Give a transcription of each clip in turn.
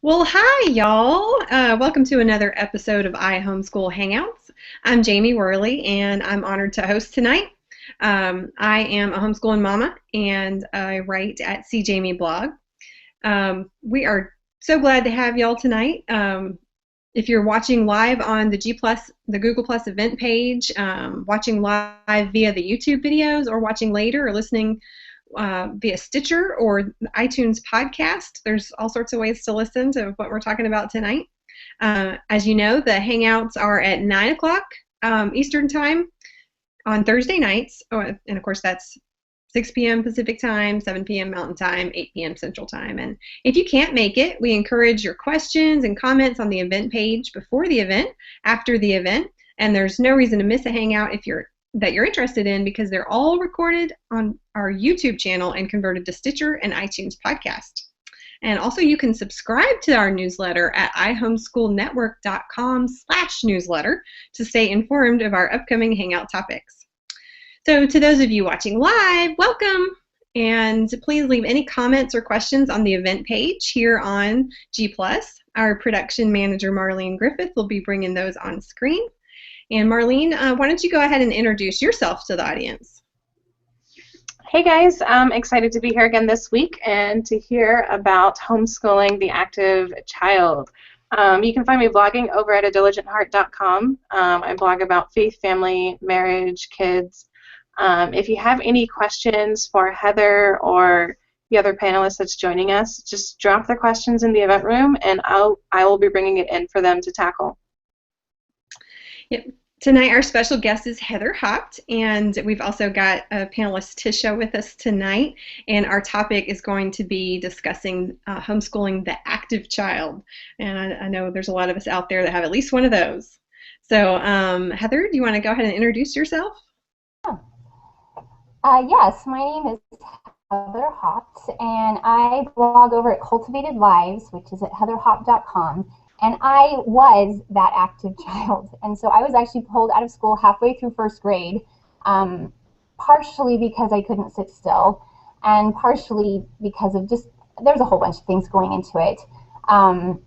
Well, hi, y'all. Welcome to another episode of Homeschool Hangouts. I'm Jamie Worley, and I'm honored to host tonight. I am a homeschooling mama, and I write at Jamie blog. We are so glad to have y'all tonight. If you're watching live on the Google Plus event page, watching live via the YouTube videos, or watching later, or listening via Stitcher or iTunes podcast. There's all sorts of ways to listen to what we're talking about tonight. As you know, the Hangouts are at 9 o'clock Eastern Time on Thursday nights. Oh, and of course, that's 6 p.m. Pacific Time, 7 p.m. Mountain Time, 8 p.m. Central Time. And if you can't make it, we encourage your questions and comments on the event page before the event, after the event. And there's no reason to miss a Hangout if you're interested in, because they're all recorded on our YouTube channel and converted to Stitcher and iTunes podcast. And also you can subscribe to our newsletter at ihomeschoolnetwork.com/newsletter to stay informed of our upcoming Hangout topics. So to those of you watching live, welcome. And please leave any comments or questions on the event page here on G+. Our production manager, Marlene Griffith, will be bringing those on screen. And Marlene, why don't you go ahead and introduce yourself to the audience? Hey guys, I'm excited to be here again this week and to hear about homeschooling the active child. You can find me blogging over at adiligent.heart.com. I blog about faith, family, marriage, kids. If you have any questions for Heather or the other panelists that's joining us, just drop the questions in the event room and I will be bringing it in for them to tackle. Yep. Tonight our special guest is Heather Haupt, and we've also got a panelist, Ticia, with us tonight, and our topic is going to be discussing homeschooling the active child. And I know there's a lot of us out there that have at least one of those. So Heather, do you want to go ahead and introduce yourself? Yes, my name is Heather Haupt, and I blog over at Cultivated Lives, which is at heatherhaupt.com. And I was that active child. And so I was actually pulled out of school halfway through first grade, partially because I couldn't sit still, and partially because of there's a whole bunch of things going into it.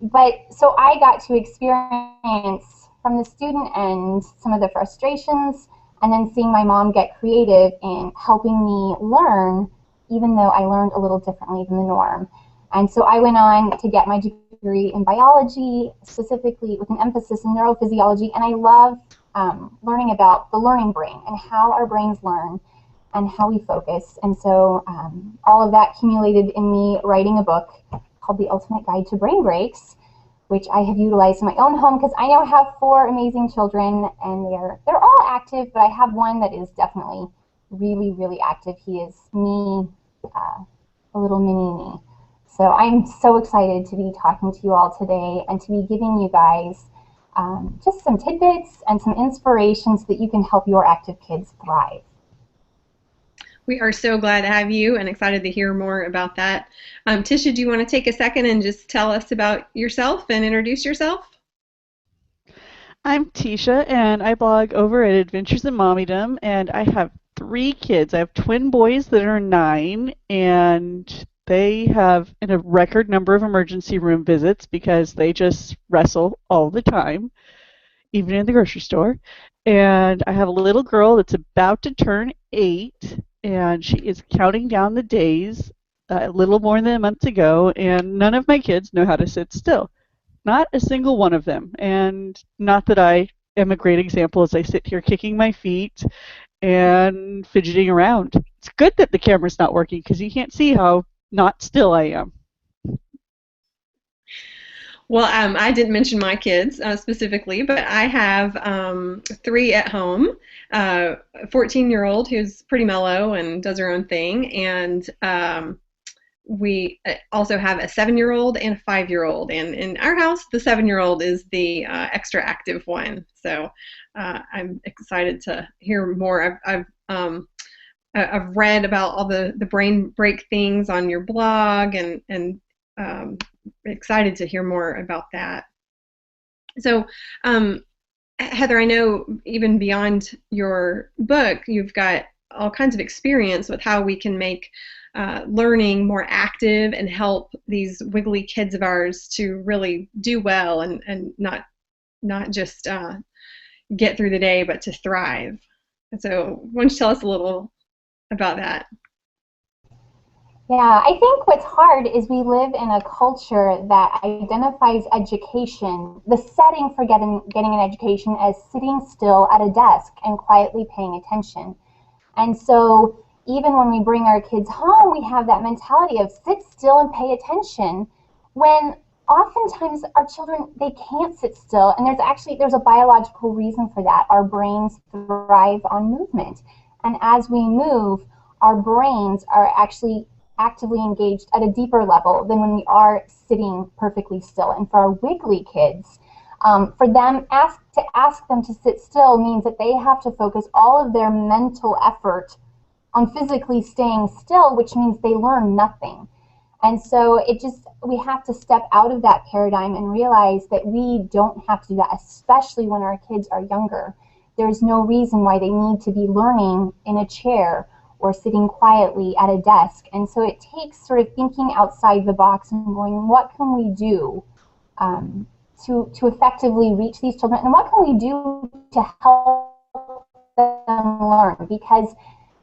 But so I got to experience from the student end some of the frustrations, and then seeing my mom get creative in helping me learn, even though I learned a little differently than the norm. And so I went on to get my degree in biology, specifically with an emphasis in neurophysiology, and I love learning about the learning brain and how our brains learn and how we focus. And so all of that accumulated in me writing a book called The Ultimate Guide to Brain Breaks, which I have utilized in my own home because I now have 4 amazing children, and they're all active, but I have one that is definitely really, really active. He is me, a little mini me. So I'm so excited to be talking to you all today and to be giving you guys just some tidbits and some inspiration so that you can help your active kids thrive. We are so glad to have you and excited to hear more about that. Ticia, do you want to take a second and just tell us about yourself and introduce yourself? I'm Ticia, and I blog over at Adventures in Mommydom, and I have 3 kids. I have twin boys that are 9, and they have a record number of emergency room visits because they just wrestle all the time, even in the grocery store. And I have a little girl that's about to turn 8, and she is counting down the days a little more than a month to go, and none of my kids know how to sit still. Not a single one of them. And not that I am a great example as I sit here kicking my feet and fidgeting around. It's good that the camera's not working because you can't see how not still I am. Well, I didn't mention my kids specifically, but I have 3 at home. A 14-year-old who's pretty mellow and does her own thing, and we also have a 7-year-old and a 5-year-old. And in our house, the 7-year-old is the extra active one. So I'm excited to hear more. I've read about all the brain break things on your blog, and excited to hear more about that. So Heather, I know even beyond your book, you've got all kinds of experience with how we can make learning more active and help these wiggly kids of ours to really do well and not just get through the day, but to thrive. And so why don't you tell us a little about that? Yeah, I think what's hard is we live in a culture that identifies education, the setting for getting an education, as sitting still at a desk and quietly paying attention. And so even when we bring our kids home, we have that mentality of sit still and pay attention, when oftentimes our children, they can't sit still. And there's a biological reason for that. Our brains thrive on movement. And as we move, our brains are actually actively engaged at a deeper level than when we are sitting perfectly still. And for our wiggly kids, for them, ask them to sit still means that they have to focus all of their mental effort on physically staying still, which means they learn nothing. And so we have to step out of that paradigm and realize that we don't have to do that, especially when our kids are younger. There's no reason why they need to be learning in a chair or sitting quietly at a desk. And so it takes sort of thinking outside the box and going, what can we do to effectively reach these children? And what can we do to help them learn? Because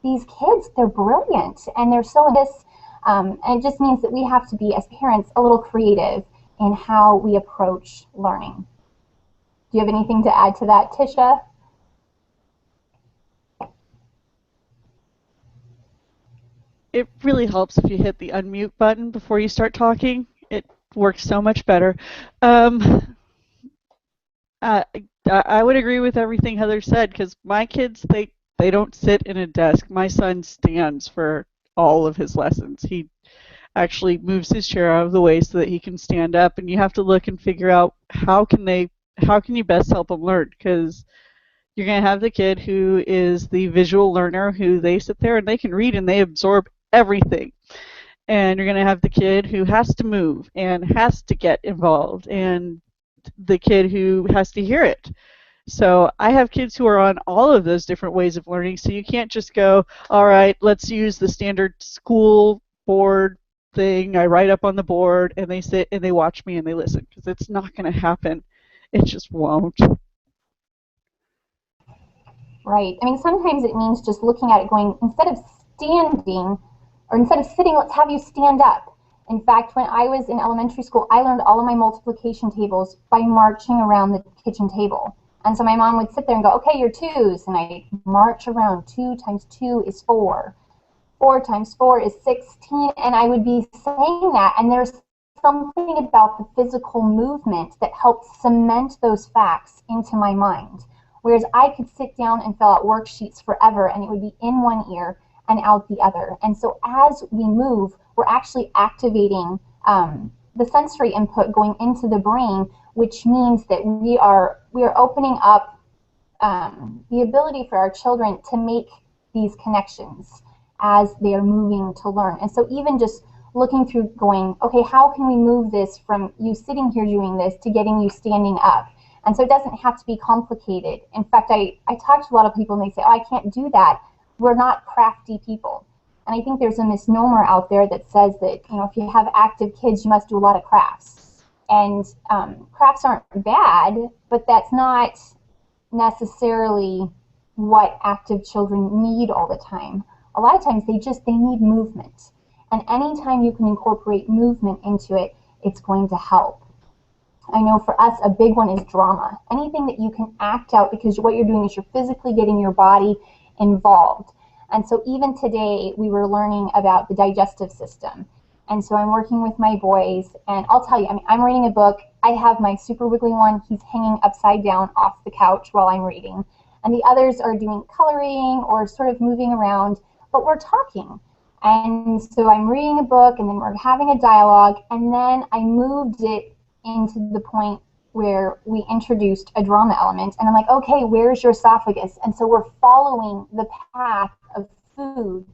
these kids, they're brilliant and they're so in this, and it just means that we have to be, as parents, a little creative in how we approach learning. Do you have anything to add to that, Ticia? It really helps if you hit the unmute button before you start talking. It works so much better. I, I would agree with everything Heather said, because my kids, they don't sit in a desk. My son stands for all of his lessons. He actually moves his chair out of the way so that he can stand up, and you have to look and figure out how can you best help them learn, because you're going to have the kid who is the visual learner, who they sit there and they can read and they absorb everything. And you're going to have the kid who has to move and has to get involved, and the kid who has to hear it. So I have kids who are on all of those different ways of learning, so you can't just go, all right, let's use the standard school board thing. I write up on the board and they sit and they watch me and they listen, because it's not going to happen. It just won't. Right. I mean, sometimes it means just looking at it going, instead of standing, or instead of sitting, let's have you stand up. In fact, when I was in elementary school, I learned all of my multiplication tables by marching around the kitchen table. And so my mom would sit there and go, okay, your twos, and I march around. 2 times 2 is 4. 4 times 4 is 16, and I would be saying that, and there's something about the physical movement that helped cement those facts into my mind. Whereas I could sit down and fill out worksheets forever, and it would be in one ear and out the other. And so as we move, we're actually activating the sensory input going into the brain, which means that we are opening up the ability for our children to make these connections as they are moving to learn. And so even just looking through going, okay, how can we move this from you sitting here doing this to getting you standing up? And so it doesn't have to be complicated. In fact, I talk to a lot of people and they say, oh, I can't do that. We're not crafty people. And I think there's a misnomer out there that says that, you know, if you have active kids, you must do a lot of crafts. And crafts aren't bad, but that's not necessarily what active children need all the time. A lot of times they need movement. And anytime you can incorporate movement into it, it's going to help. I know for us, a big one is drama. Anything that you can act out, because what you're doing is you're physically getting your body involved. And so even today, we were learning about the digestive system. And so I'm working with my boys, and I'll tell you, I'm reading a book. I have my super wiggly one. He's hanging upside down off the couch while I'm reading. And the others are doing coloring or sort of moving around, but we're talking. And so I'm reading a book, and then we're having a dialogue, and then I moved it into the point where we introduced a drama element, and I'm like, okay, where's your esophagus? And so we're following the path of food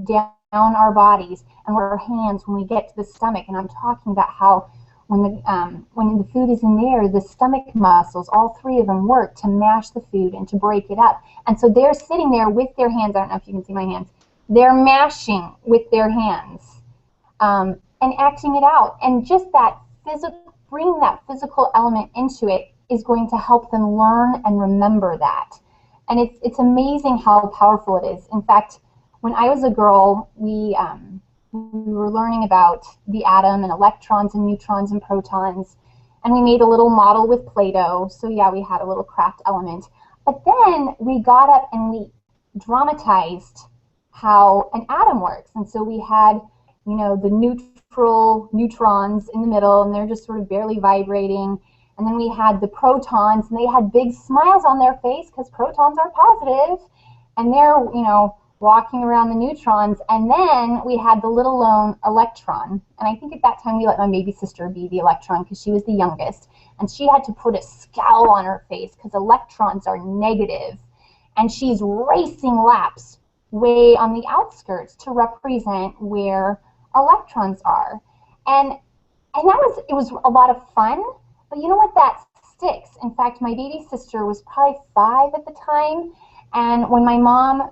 down our bodies and our hands when we get to the stomach. And I'm talking about how when the food is in there, the stomach muscles, all three of them, work to mash the food and to break it up. And so they're sitting there with their hands, I don't know if you can see my hands, they're mashing with their hands, and acting it out. And just that bringing that physical element into it is going to help them learn and remember that. And it's amazing how powerful it is. In fact, when I was a girl, we were learning about the atom and electrons and neutrons and protons, and we made a little model with Play-Doh. So yeah, we had a little craft element. But then we got up and we dramatized how an atom works. And so we had, the neutral neutrons in the middle, and they're just sort of barely vibrating. And then we had the protons, and they had big smiles on their face because protons are positive, and they're, walking around the neutrons. And then we had the little lone electron. And I think at that time we let my baby sister be the electron because she was the youngest. And she had to put a scowl on her face because electrons are negative. And she's racing laps way on the outskirts to represent where electrons are. And it was a lot of fun, but you know what, that sticks. In fact, my baby sister was probably 5 at the time, and when my mom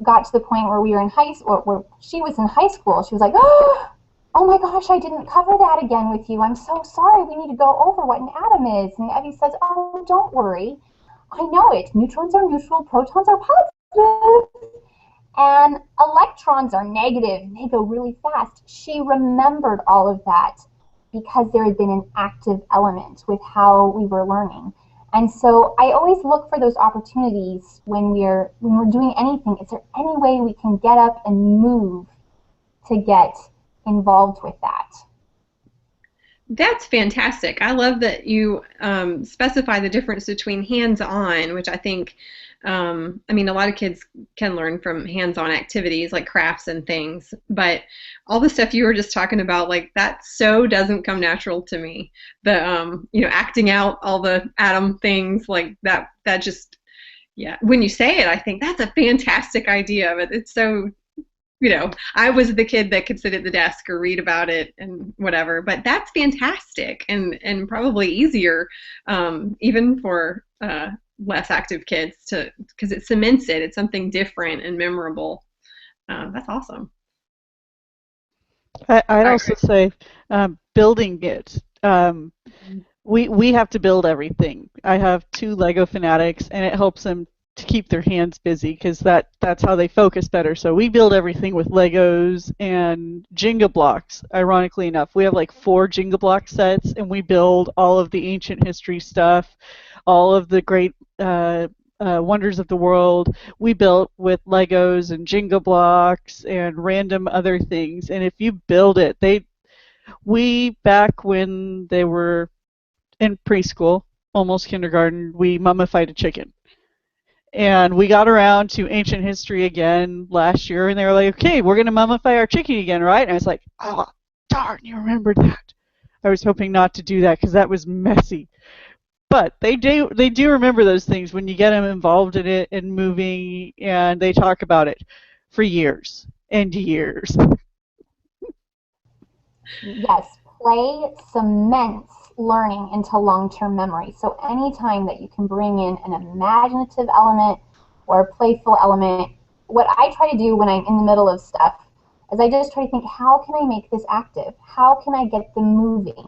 got to the point where we were in where she was in high school, she was like, oh my gosh, I didn't cover that again with you. I'm so sorry. We need to go over what an atom is. And Evie says, oh, don't worry. I know it. Neutrons are neutral, protons are positive, and electrons are negative, and they go really fast. She remembered all of that because there had been an active element with how we were learning. And so I always look for those opportunities when we're doing anything. Is there any way we can get up and move to get involved with that? That's fantastic. I love that you specify the difference between hands-on, which I think, a lot of kids can learn from hands-on activities like crafts and things, but all the stuff you were just talking about, like that so doesn't come natural to me. The, acting out all the atom things like that just, yeah, when you say it, I think that's a fantastic idea, but it's so, I was the kid that could sit at the desk or read about it and whatever, but that's fantastic and probably easier, even for less active kids because it cements it. It's something different and memorable. That's awesome. I'd also say building it. We have to build everything. I have 2 Lego fanatics, and it helps them to keep their hands busy because that's how they focus better. So we build everything with Legos and Jenga blocks. Ironically enough, we have like 4 Jenga block sets, and we build all of the ancient history stuff, all of the great wonders of the world. We built with Legos and Jenga blocks and random other things. And if you build it, back when they were in preschool, almost kindergarten, we mummified a chicken. And we got around to ancient history again last year, and they were like, okay, we're going to mummify our chicken again, right? And I was like, oh, darn, you remembered that. I was hoping not to do that because that was messy. But they do remember those things when you get them involved in it and moving, and they talk about it for years and years. Yes, play cements learning into long-term memory. So anytime that you can bring in an imaginative element or a playful element, what I try to do when I'm in the middle of stuff is I just try to think, how can I make this active? How can I get them moving?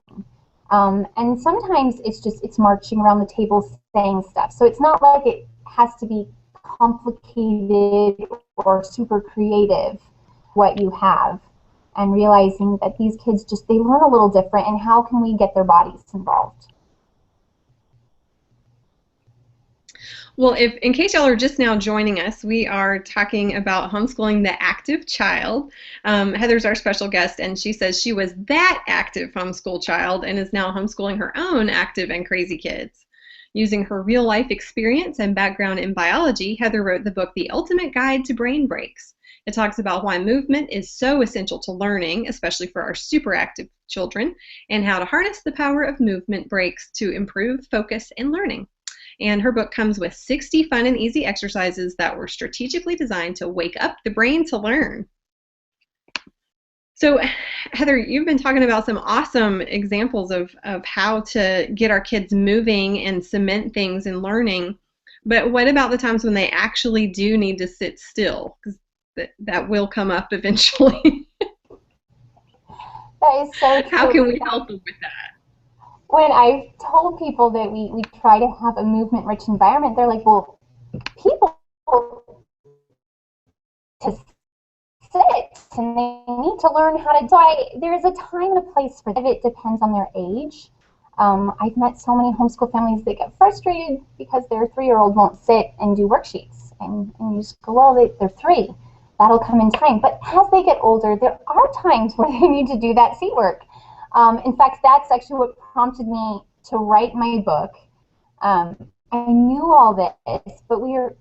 And sometimes it's marching around the table saying stuff. So it's not like it has to be complicated or super creative what you have. And realizing that these kids they learn a little different, and how can we get their bodies involved? Well, in case y'all are just now joining us, we are talking about homeschooling the active child. Heather's our special guest, and she says she was that active homeschool child and is now homeschooling her own active and crazy kids. Using her real-life experience and background in biology, Heather wrote the book, The Ultimate Guide to Brain Breaks. It talks about why movement is so essential to learning, especially for our super active children, and how to harness the power of movement breaks to improve focus and learning. And her book comes with 60 fun and easy exercises that were strategically designed to wake up the brain to learn. So, Heather, you've been talking about some awesome examples of how to get our kids moving and cement things in learning. But what about the times when they actually do need to sit still? 'Cause that will come up eventually. That is so true. How can we help them with that? When I've told people that we try to have a movement-rich environment, they're like, well, people to sit and they need to learn how to. So there's a time and a place for that. It depends on their age. I've met so many homeschool families that get frustrated because their 3-year-old won't sit and do worksheets. And you just go, well, they're 3. That'll come in time. But as they get older, there are times where they need to do that seat work. In fact, that's actually what prompted me to write my book. I knew all this, but we were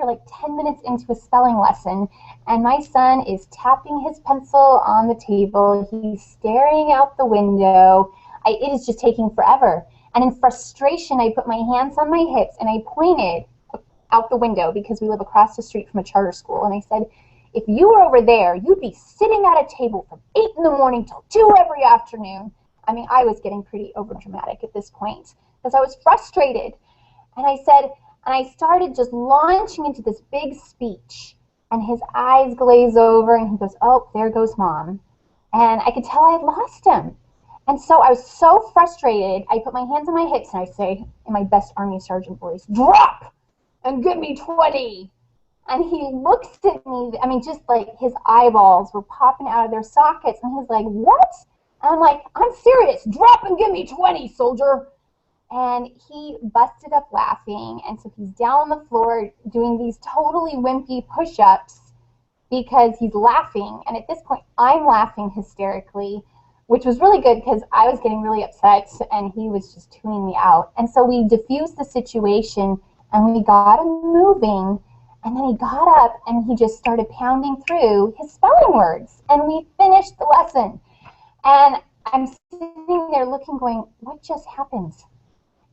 like 10 minutes into a spelling lesson, and my son is tapping his pencil on the table. He's staring out the window. It is just taking forever. And in frustration, I put my hands on my hips and I pointed out the window because we live across the street from a charter school. And I said, if you were over there, you'd be sitting at a table from 8 in the morning till 2 every afternoon. I mean, I was getting pretty overdramatic at this point because I was frustrated. And I said, and I started just launching into this big speech. And his eyes glaze over and he goes, oh, there goes Mom. And I could tell I had lost him. And so I was so frustrated, I put my hands on my hips and I say, in my best Army Sergeant voice, drop and give me 20. And he looks at me, I mean, just like his eyeballs were popping out of their sockets. And he's like, what? And I'm like, I'm serious. Drop and give me 20, soldier. And he busted up laughing. And so he's down on the floor doing these totally wimpy push-ups because he's laughing. And at this point, I'm laughing hysterically, which was really good because I was getting really upset and he was just tuning me out. And so we diffused the situation and we got him moving. And then he got up and he just started pounding through his spelling words. And we finished the lesson. And I'm sitting there looking, going, what just happened?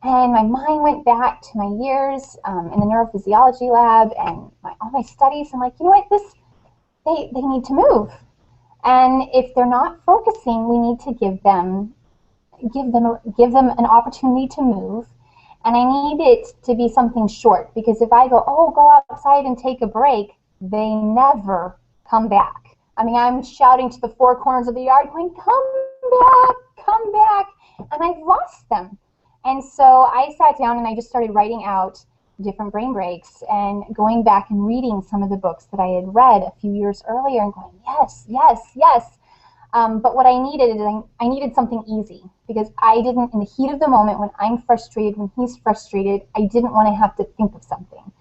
And my mind went back to my years in the neurophysiology lab and all my studies. I'm like, you know what, they need to move. And if they're not focusing, we need to give them an opportunity to move. And I need it to be something short, because if I go, oh, go outside and take a break, they never come back. I mean, I'm shouting to the 4 corners of the yard, going, come back, and I've lost them. And so I sat down and I just started writing out different brain breaks and going back and reading some of the books that I had read a few years earlier and going, yes, yes, yes. But what I needed is I needed something easy, because I didn't, in the heat of the moment, when I'm frustrated, when he's frustrated, I didn't want to have to think of something.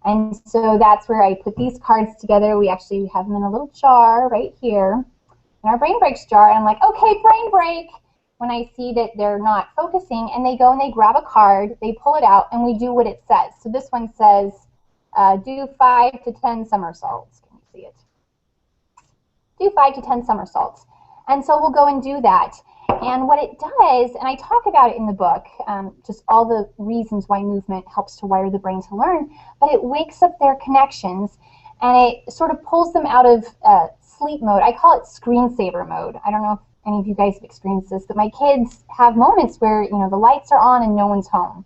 And so that's where I put these cards together. We actually have them in a little jar right here, in our brain breaks jar. And I'm like, okay, brain break. When I see that they're not focusing, and they go and they grab a card, they pull it out, and we do what it says. So this one says, do 5 to 10 somersaults. Can you see it? Do 5 to 10 somersaults. And so we'll go and do that. And what it does, and I talk about it in the book, just all the reasons why movement helps to wire the brain to learn, but it wakes up their connections, and it sort of pulls them out of sleep mode. I call it screensaver mode. I don't know if any of you guys have experienced this, but my kids have moments where, you know, the lights are on and no one's home.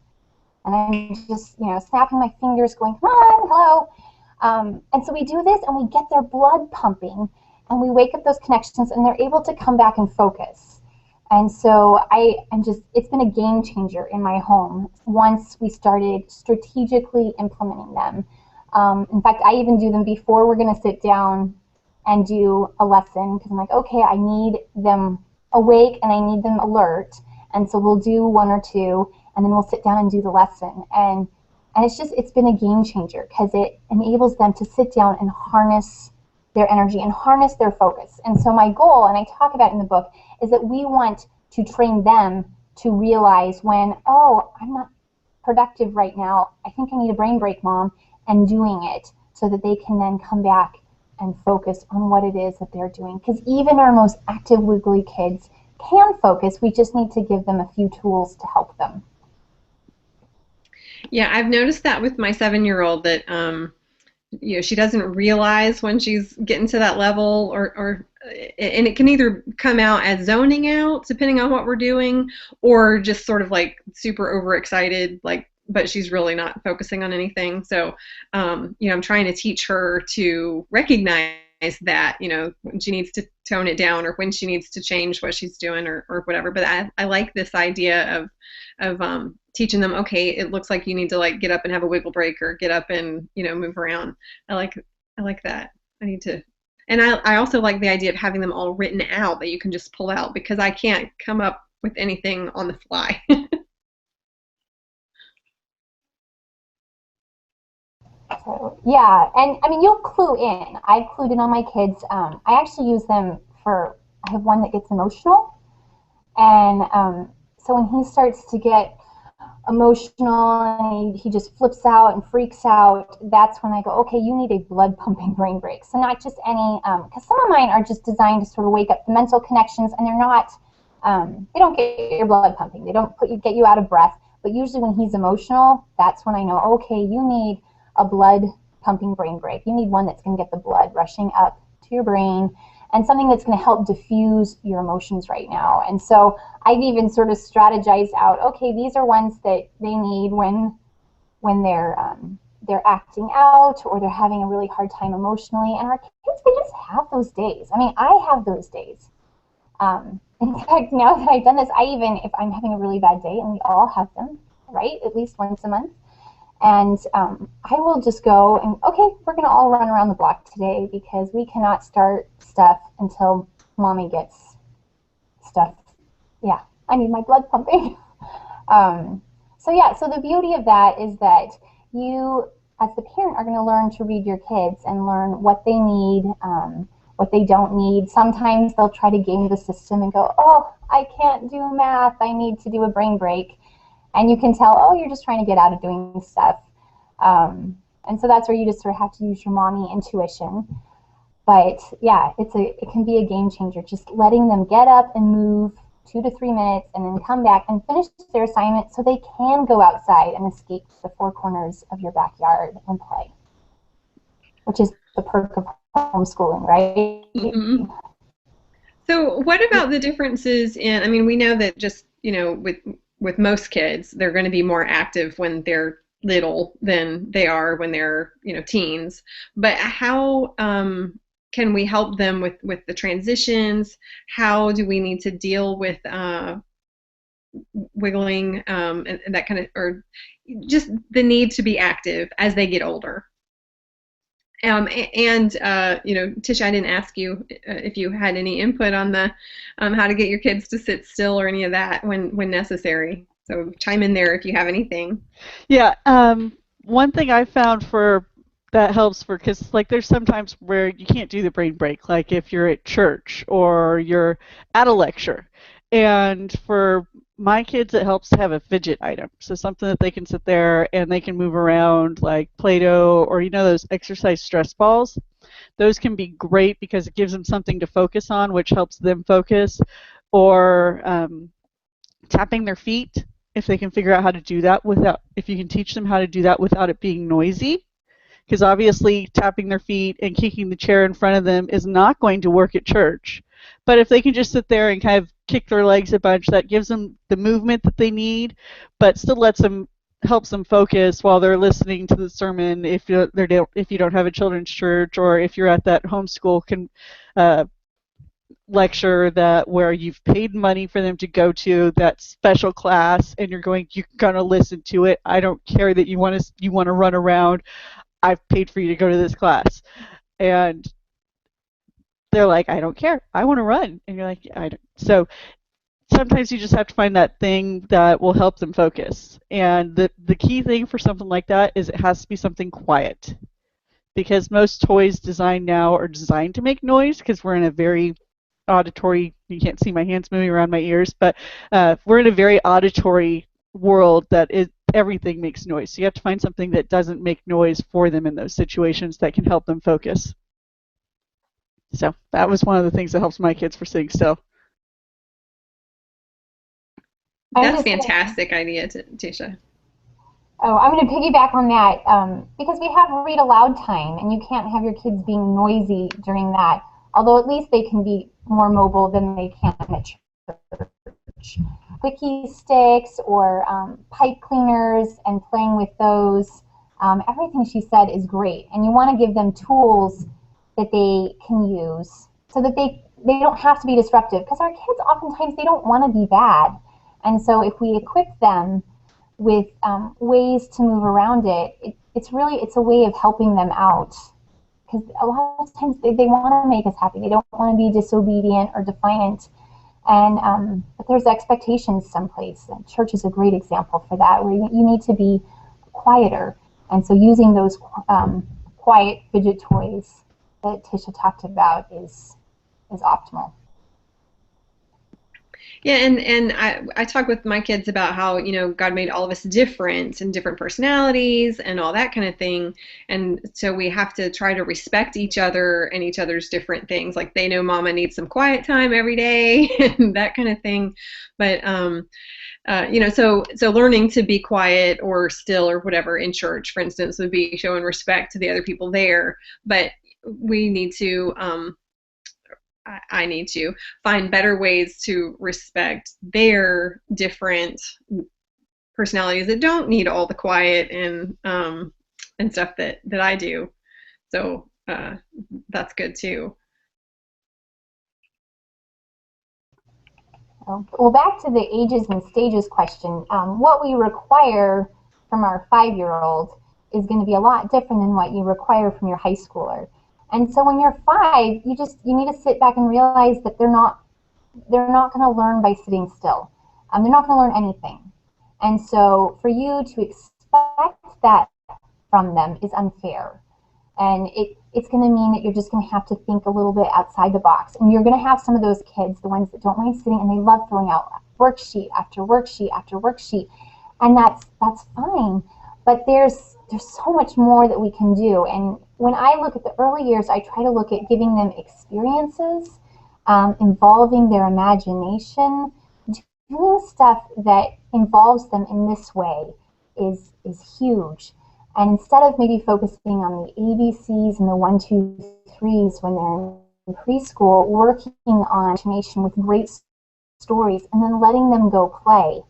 And I'm just, you know, snapping my fingers going, come on, hello. And so we do this and we get their blood pumping and we wake up those connections and they're able to come back and focus. And so it's been a game changer in my home once we started strategically implementing them. In fact, I even do them before we're going to sit down and do a lesson, because I'm like, okay, I need them awake and I need them alert, and so we'll do 1 or 2, and then we'll sit down and do the lesson. And it's been a game changer, because it enables them to sit down and harness their energy and harness their focus. And so my goal, and I talk about it in the book, is that we want to train them to realize when, oh, I'm not productive right now, I think I need a brain break, Mom, and doing it so that they can then come back and focus on what it is that they're doing. Because even our most active, wiggly kids can focus. We just need to give them a few tools to help them. Yeah, I've noticed that with my 7-year-old that you know, she doesn't realize when she's getting to that level, and it can either come out as zoning out, depending on what we're doing, or just sort of like super overexcited, like, but she's really not focusing on anything. So, you know, I'm trying to teach her to recognize that, when she needs to tone it down or when she needs to change what she's doing or whatever. But I like this idea of teaching them, okay, it looks like you need to like get up and have a wiggle break or get up and, move around. I like that. I need to. And I also like the idea of having them all written out that you can just pull out, because I can't come up with anything on the fly. So, yeah, and I mean, you'll clue in. I've clued in on my kids. I actually use them for, I have one that gets emotional. And so when he starts to get emotional and he just flips out and freaks out, that's when I go, okay, you need a blood pumping brain break. So not just any, because some of mine are just designed to sort of wake up the mental connections, and they're not, they don't get your blood pumping. They don't get you out of breath. But usually when he's emotional, that's when I know, okay, you need a blood pumping brain break. You need one that's going to get the blood rushing up to your brain, and something that's going to help diffuse your emotions right now. And so I've even sort of strategized out, okay, these are ones that they need when they're acting out or they're having a really hard time emotionally. And our kids, they just have those days. I mean, I have those days. In fact, now that I've done this, if I'm having a really bad day, and we all have them, right, at least once a month, and I will just go and, okay, we're going to all run around the block today because we cannot start stuff until mommy gets stuff. Yeah, I need my blood pumping. So the beauty of that is that you, as the parent, are going to learn to read your kids and learn what they need, what they don't need. Sometimes they'll try to game the system and go, oh, I can't do math, I need to do a brain break. And you can tell, oh, you're just trying to get out of doing stuff. And so that's where you just sort of have to use your mommy intuition. But yeah, it can be a game changer, just letting them get up and move 2 to 3 minutes and then come back and finish their assignment so they can go outside and escape the four corners of your backyard and play, which is the perk of homeschooling, right? Mm-hmm. So what about the differences in, I mean, we know that just, with most kids, they're going to be more active when they're little than they are when they're, teens. But how can we help them with the transitions? How do we need to deal with wiggling and that kind of, or just the need to be active as they get older? Ticia, I didn't ask you if you had any input on the how to get your kids to sit still or any of that when necessary. So chime in there if you have anything. Yeah, one thing I found that helps because like there's sometimes where you can't do the brain break, like if you're at church or you're at a lecture. And for my kids, it helps to have a fidget item. So something that they can sit there and they can move around, like Play-Doh or, those exercise stress balls. Those can be great because it gives them something to focus on, which helps them focus. Or tapping their feet, if they can figure out how to do that if you can teach them how to do that without it being noisy. Because obviously tapping their feet and kicking the chair in front of them is not going to work at church. But if they can just sit there and kind of kick their legs a bunch, that gives them the movement that they need, but still helps them focus while they're listening to the sermon if you don't have a children's church, or if you're at that homeschool lecture where you've paid money for them to go to that special class and you're gonna listen to it. I don't care that you want to run around. I've paid for you to go to this class. And they're like, I don't care. I want to run. And you're like, I don't. So sometimes you just have to find that thing that will help them focus. And the key thing for something like that is it has to be something quiet. Because most toys designed now are designed to make noise because we're in a very auditory, you can't see my hands moving around my ears, but we're in a very auditory world that everything makes noise. So you have to find something that doesn't make noise for them in those situations that can help them focus. So that was one of the things that helps my kids for sitting still. That's a fantastic idea, Ticia. Oh, I'm going to piggyback on that because we have read aloud time, and you can't have your kids being noisy during that, although at least they can be more mobile than they can at church. Quickie sticks or pipe cleaners and playing with those. Everything she said is great, and you want to give them tools that they can use so that they don't have to be disruptive, because our kids oftentimes they don't want to be bad. And so if we equip them with ways to move around it's a way of helping them out, because a lot of times they want to make us happy. They don't want to be disobedient or defiant. And but there's expectations someplace. And church is a great example for that, where you need to be quieter. And so using those quiet fidget toys that Ticia talked about is optimal. Yeah, and I talk with my kids about how, God made all of us different and different personalities and all that kind of thing. And so we have to try to respect each other and each other's different things. Like they know mama needs some quiet time every day and that kind of thing. But so learning to be quiet or still or whatever in church, for instance, would be showing respect to the other people there. But we need to I need to find better ways to respect their different personalities that don't need all the quiet and stuff that I do. So that's good too. Well, back to the ages and stages question. What we require from our 5-year-old is going to be a lot different than what you require from your high schooler. And so when you're 5, you need to sit back and realize that they're not going to learn by sitting still. They're not going to learn anything. And so for you to expect that from them is unfair. And it's going to mean that you're just going to have to think a little bit outside the box. And you're going to have some of those kids, the ones that don't mind sitting, and they love filling out worksheet after worksheet after worksheet. And that's fine. But there's so much more that we can do. And when I look at the early years, I try to look at giving them experiences, involving their imagination, doing stuff that involves them in this way is huge. And instead of maybe focusing on the ABCs and the 1, 2, 3s when they're in preschool, working on imagination with great stories and then letting them go play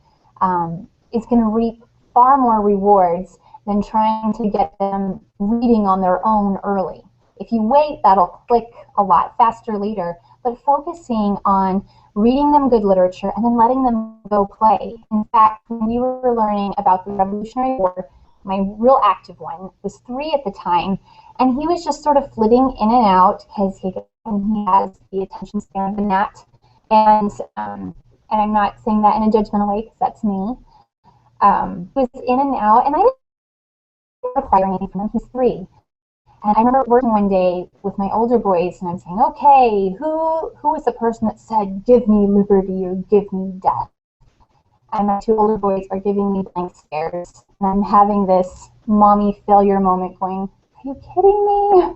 is going to reap far more rewards than trying to get them reading on their own early. If you wait, that'll click a lot faster later, but focusing on reading them good literature and then letting them go play. In fact, when we were learning about the Revolutionary War, my real active one was 3 at the time, and he was just sort of flitting in and out because he has the attention span of a gnat. And I'm not saying that in a judgmental way because that's me. He was in and out, and I didn't require anything from him. He's 3. And I remember working one day with my older boys, and I'm saying, okay, who is the person that said, give me liberty or give me death? And my 2 older boys are giving me blank stares. And I'm having this mommy failure moment going, are you kidding me?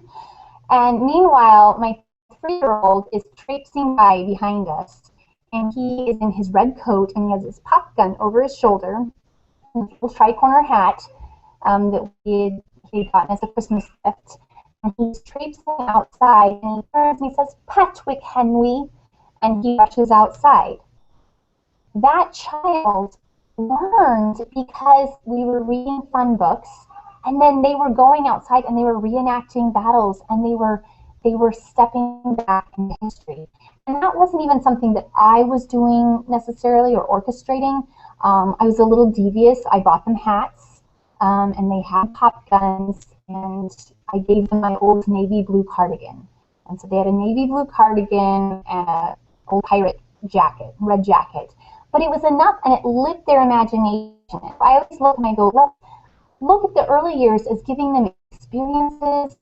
And meanwhile, my 3-year-old is traipsing by behind us. And he is in his red coat, and he has his pop gun over his shoulder, and a little tri-corner hat that he had gotten as a Christmas gift. And he's traipsing outside, and he turns and he says, Patwick Henry, and he rushes outside. That child learned because we were reading fun books, and then they were going outside and they were reenacting battles, and they were stepping back into history. And that wasn't even something that I was doing necessarily or orchestrating. I was a little devious. I bought them hats, and they had pop guns, and I gave them my old navy blue cardigan. And so they had a navy blue cardigan and an old pirate jacket, red jacket. But it was enough, and it lit their imagination. I always look and I go, look at the early years as giving them experiences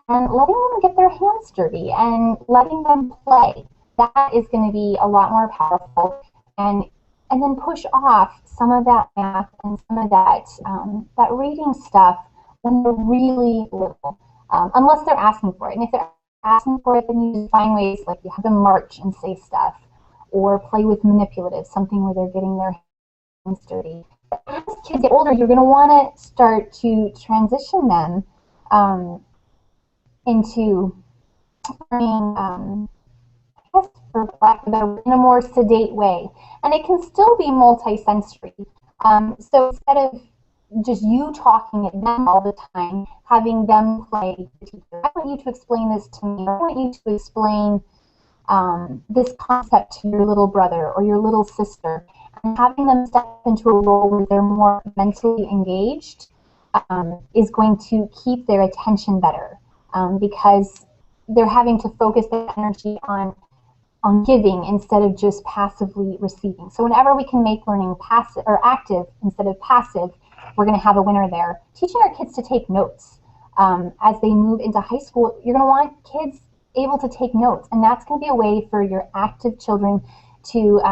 and letting them get their hands dirty and letting them play. That is going to be a lot more powerful, and then push off some of that math and some of that that reading stuff when they're really little, unless they're asking for it. And if they're asking for it, then you just find ways, like you have them march and say stuff, or play with manipulative, something where they're getting their hands dirty. But as kids get older, you're going to want to start to transition them into learning, I guess, for lack of a better word, in a more sedate way. And it can still be multi-sensory. So instead of just you talking at them all the time, having them play the teacher. I want you to explain this to me. I want you to explain this concept to your little brother or your little sister, and having them step into a role where they're more mentally engaged is going to keep their attention better, because they're having to focus their energy on giving instead of just passively receiving. So whenever we can make learning passive or active instead of passive, we're going to have a winner there. Teaching our kids to take notes as they move into high school, you're going to want kids able to take notes, and that's going to be a way for your active children to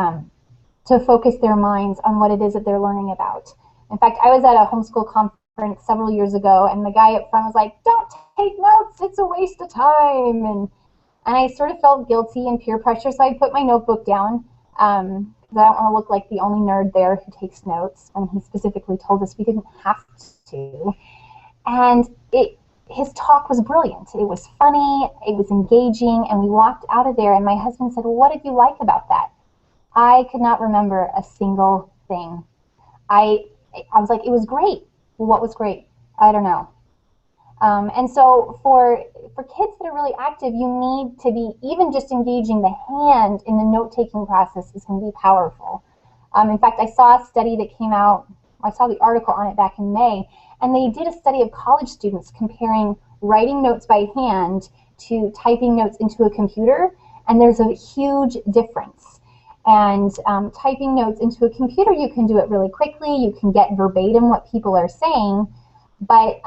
focus their minds on what it is that they're learning about. In fact, I was at a homeschool conference several years ago, and the guy up front was like, "Don't take notes, it's a waste of time." And I sort of felt guilty and peer pressure, so I put my notebook down because I don't want to look like the only nerd there who takes notes, when he specifically told us we didn't have to. And his talk was brilliant. It was funny, it was engaging, and we walked out of there, and my husband said, "Well, what did you like about that?" I could not remember a single thing. I was like, "It was great." Well, what was great? I don't know. And so for kids that are really active, you need to be, even just engaging the hand in the note-taking process is going to be powerful. In fact, I saw a study that came out, I saw the article on it back in May, and they did a study of college students comparing writing notes by hand to typing notes into a computer, and there's a huge difference. And typing notes into a computer, you can do it really quickly, you can get verbatim what people are saying, but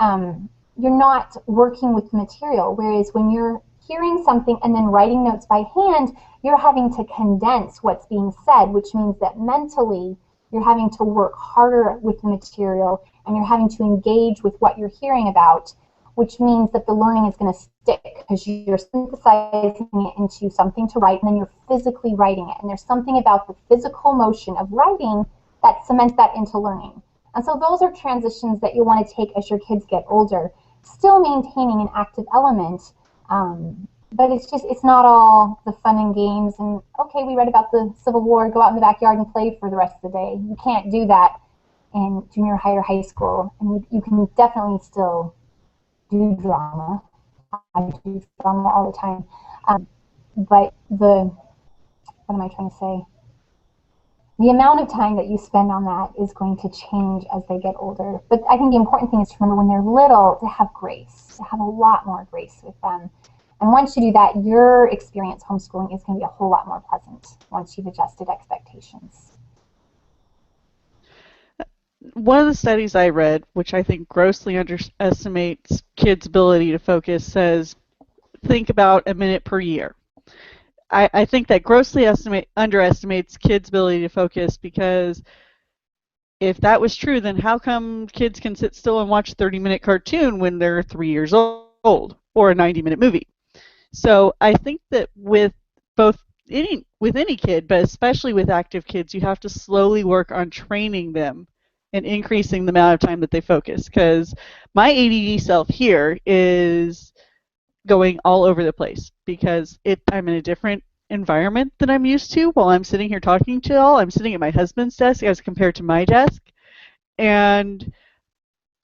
you're not working with the material, whereas when you're hearing something and then writing notes by hand, you're having to condense what's being said, which means that mentally you're having to work harder with the material and you're having to engage with what you're hearing about, which means that the learning is going to stick because you're synthesizing it into something to write and then you're physically writing it. And there's something about the physical motion of writing that cements that into learning. And so those are transitions that you want to take as your kids get older, still maintaining an active element, but it's not all the fun and games and, okay, we read about the Civil War, go out in the backyard and play for the rest of the day. You can't do that in junior high or high school, and you can definitely still do drama. I do drama all the time, but what am I trying to say? The amount of time that you spend on that is going to change as they get older. But I think the important thing is to remember when they're little to have grace, to have a lot more grace with them. And once you do that, your experience homeschooling is going to be a whole lot more pleasant once you've adjusted expectations. One of the studies I read, which I think grossly underestimates kids' ability to focus, says think about a minute per year. I think that grossly underestimates kids' ability to focus, because if that was true, then how come kids can sit still and watch a 30-minute cartoon when they're 3 years old, or a 90-minute movie? So I think that with any kid, but especially with active kids, you have to slowly work on training them and increasing the amount of time that they focus. Because my ADD self here is going all over the place because I'm in a different environment than I'm used to while I'm sitting here talking to y'all. I'm sitting at my husband's desk as compared to my desk, and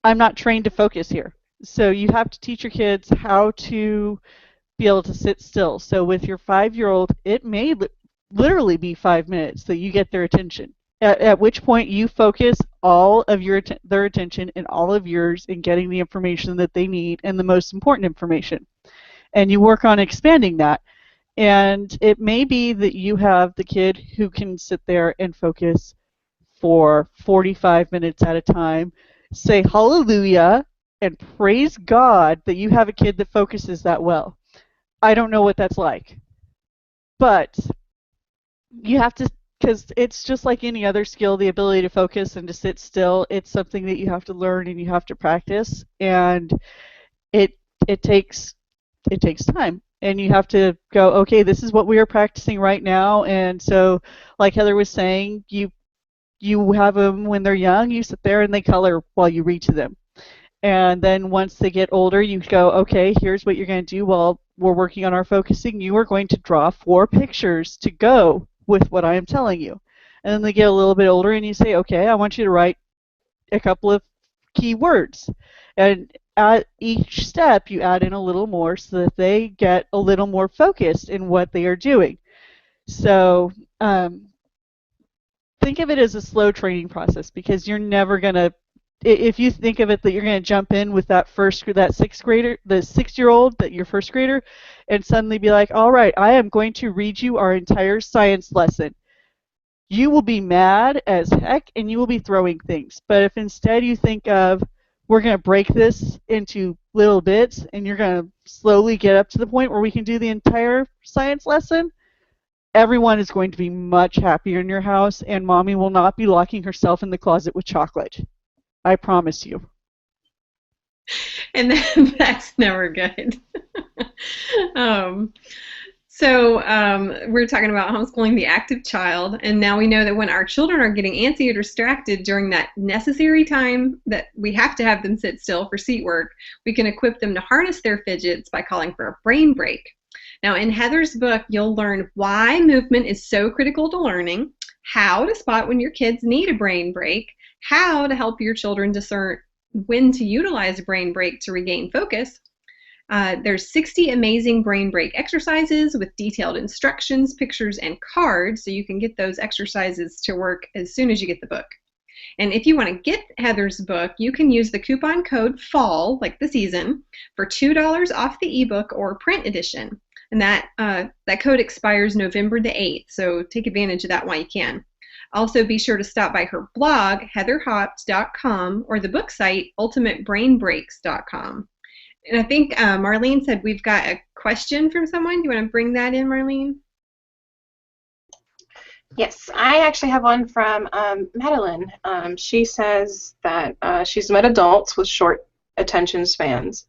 I'm not trained to focus here. So you have to teach your kids how to be able to sit still. So with your 5-year-old, it may literally be 5 minutes that you get their attention, at which point you focus all of their attention and all of yours in getting the information that they need and the most important information. And you work on expanding that. And it may be that you have the kid who can sit there and focus for 45 minutes at a time, say hallelujah, and praise God that you have a kid that focuses that well. I don't know what that's like. But you have to, because it's just like any other skill, the ability to focus and to sit still, it's something that you have to learn and you have to practice. And it takes time. And you have to go, okay, this is what we are practicing right now. And so, like Heather was saying, you have them when they're young, you sit there and they color while you read to them. And then once they get older, you go, okay, here's what you're going to do while we're working on our focusing. You are going to draw 4 pictures to go with what I am telling you. And then they get a little bit older and you say, okay, I want you to write a couple of key words. And at each step, you add in a little more so that they get a little more focused in what they are doing. So think of it as a slow training process, because you're never going to, if you think of it that you're going to jump in with that sixth grader, the 6-year-old, that your first grader, and suddenly be like, all right, I am going to read you our entire science lesson. You will be mad as heck and you will be throwing things. But if instead you think of, we're going to break this into little bits and you're going to slowly get up to the point where we can do the entire science lesson, everyone is going to be much happier in your house, and mommy will not be locking herself in the closet with chocolate. I promise you. And that's never good. We're talking about homeschooling the active child, and now we know that when our children are getting antsy or distracted during that necessary time that we have to have them sit still for seat work, we can equip them to harness their fidgets by calling for a brain break. Now, in Heather's book, you'll learn why movement is so critical to learning, how to spot when your kids need a brain break, how to help your children discern when to utilize a brain break to regain focus. There's 60 amazing brain break exercises with detailed instructions, pictures, and cards, so you can get those exercises to work as soon as you get the book. And if you want to get Heather's book, you can use the coupon code FALL, like the season, for $2 off the ebook or print edition. And that code expires November the 8th, so take advantage of that while you can. Also, be sure to stop by her blog, heatherhaupt.com, or the book site, ultimatebrainbreaks.com. And I think Marlene said we've got a question from someone. Do you want to bring that in, Marlene? Yes, I actually have one from Madeline. She says that she's met adults with short attention spans,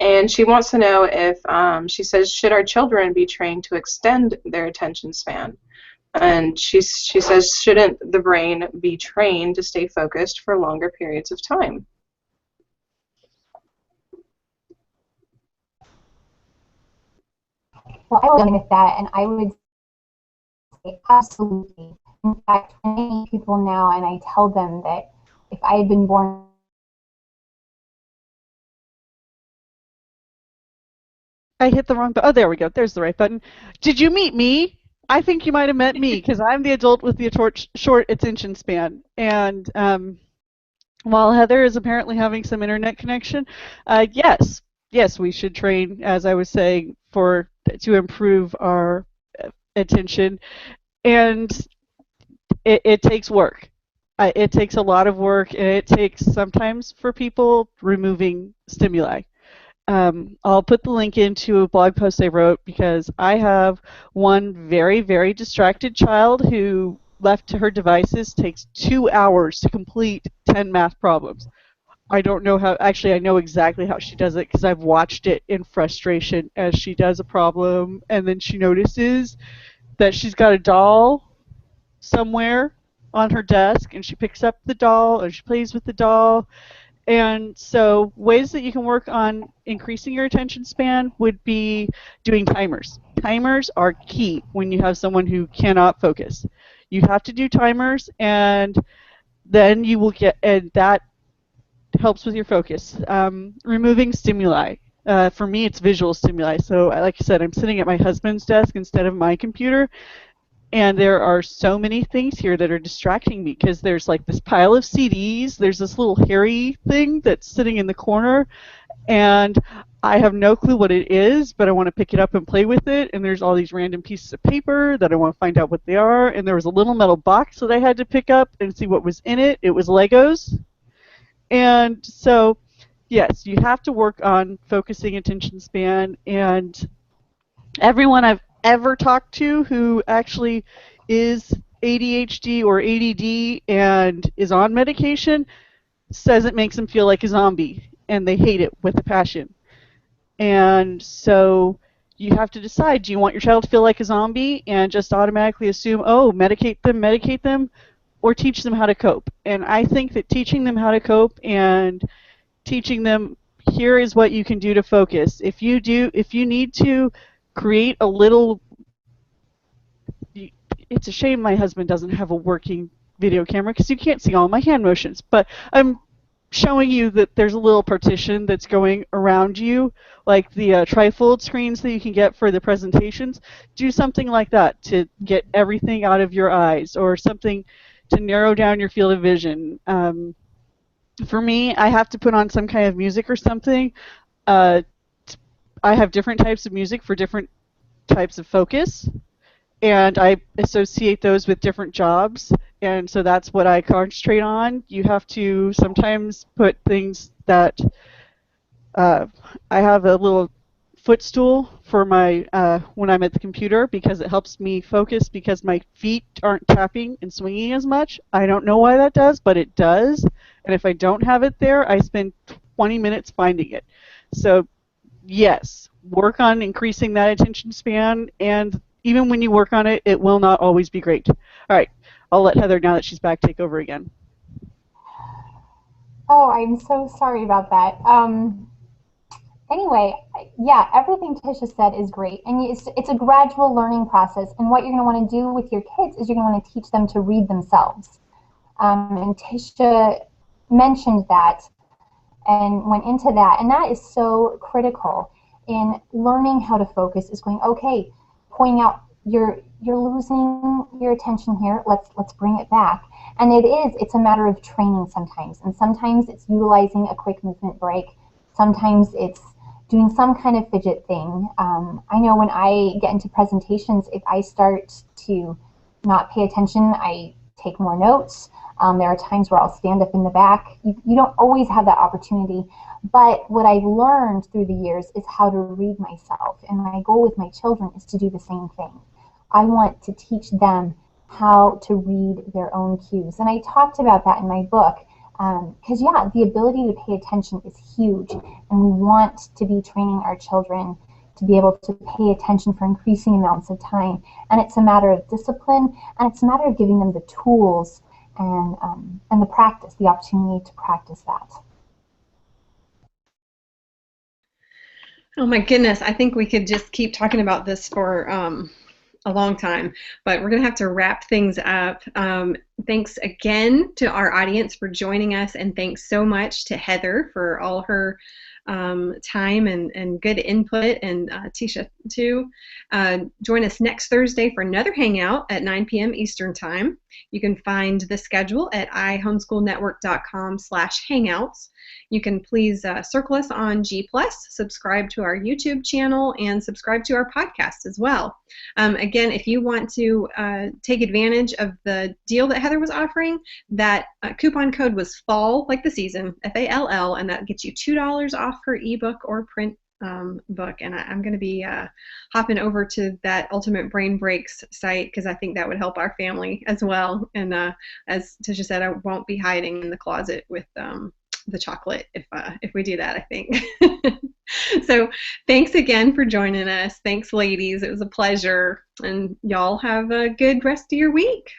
and she wants to know if, she says, should our children be trained to extend their attention span? And she says, shouldn't the brain be trained to stay focused for longer periods of time? Well, I would agree with that, and I would say absolutely. In fact, many people now, and I tell them that if I had been born I hit the wrong button. Oh, there we go. There's the right button. Did you meet me? I think you might have met me, because I'm the adult with the short attention span. And while Heather is apparently having some internet connection, yes, we should train, as I was saying, to improve our attention. And it takes work. It takes a lot of work, and it takes sometimes for people removing stimuli. I'll put the link into a blog post I wrote, because I have one very, very distracted child who, left to her devices, takes 2 hours to complete 10 math problems. I don't know how, actually I know exactly how she does it, because I've watched it in frustration as she does a problem, and then she notices that she's got a doll somewhere on her desk, and she picks up the doll and she plays with the doll. And so ways that you can work on increasing your attention span would be doing timers. Timers are key when you have someone who cannot focus. You have to do timers, and then you will get, and that helps with your focus. Removing stimuli. For me, it's visual stimuli. So like I said, I'm sitting at my husband's desk instead of my computer. And there are so many things here that are distracting me, because there's like this pile of CDs, there's this little hairy thing that's sitting in the corner, and I have no clue what it is, but I want to pick it up and play with it, and there's all these random pieces of paper that I want to find out what they are, and there was a little metal box that I had to pick up and see what was in it. It was Legos. And so, yes, you have to work on focusing attention span, and everyone I've ever talked to who actually is ADHD or ADD and is on medication says it makes them feel like a zombie, and they hate it with a passion. And so you have to decide, do you want your child to feel like a zombie and just automatically assume, oh, medicate them, or teach them how to cope? And I think that teaching them how to cope and teaching them, here is what you can do to focus. If you need to create a little, it's a shame my husband doesn't have a working video camera, because you can't see all my hand motions, but showing you that there's a little partition that's going around you, like the trifold screens that you can get for the presentations. Do something like that to get everything out of your eyes, or something to narrow down your field of vision. For me, I have to put on some kind of music or something. Uh, I have different types of music for different types of focus, and I associate those with different jobs, and so that's what I concentrate on. You have to sometimes put things that uh, I have a little footstool for my when I'm at the computer, because it helps me focus, because my feet aren't tapping and swinging as much. I don't know why that does, but it does. And if I don't have it there, I spend 20 minutes finding it. So yes, work on increasing that attention span, and even when you work on it, it will not always be great. All right, I'll let Heather, now that she's back, take over again. Oh, I'm so sorry about that. Anyway, yeah, everything Ticia said is great, and it's a gradual learning process. And what you're going to want to do with your kids is you're going to want to teach them to read themselves. And Ticia mentioned that and went into that, and that is so critical in learning how to focus. Is going, okay, pointing out you're losing your attention here. Let's bring it back. And it's a matter of training sometimes, and sometimes it's utilizing a quick movement break. Sometimes it's doing some kind of fidget thing. I know when I get into presentations, if I start to not pay attention, I take more notes. There are times where I'll stand up in the back. You don't always have that opportunity, but what I've learned through the years is how to read myself, and my goal with my children is to do the same thing. I want to teach them how to read their own cues, and I talked about that in my book, because yeah, the ability to pay attention is huge, and we want to be training our children to be able to pay attention for increasing amounts of time. And it's a matter of discipline, and it's a matter of giving them the tools and the practice, the opportunity to practice that. Oh my goodness, I think we could just keep talking about this for a long time, but we're going to have to wrap things up. Thanks again to our audience for joining us, and thanks so much to Heather for all her time and good input, and Ticia too. Join us next Thursday for another hangout at 9 p.m. Eastern Time. You can find the schedule at ihomeschoolnetwork.com/hangouts. You can please circle us on G+, subscribe to our YouTube channel, and subscribe to our podcast as well. Again, if you want to take advantage of the deal that Heather was offering, that coupon code was FALL, like the season, FALL, and that gets you $2 off her ebook or print book. And I'm going to be hopping over to that Ultimate Brain Breaks site, because I think that would help our family as well. And as Ticia said, I won't be hiding in the closet with the chocolate if we do that, I think. So thanks again for joining us. Thanks, ladies. It was a pleasure. And y'all have a good rest of your week.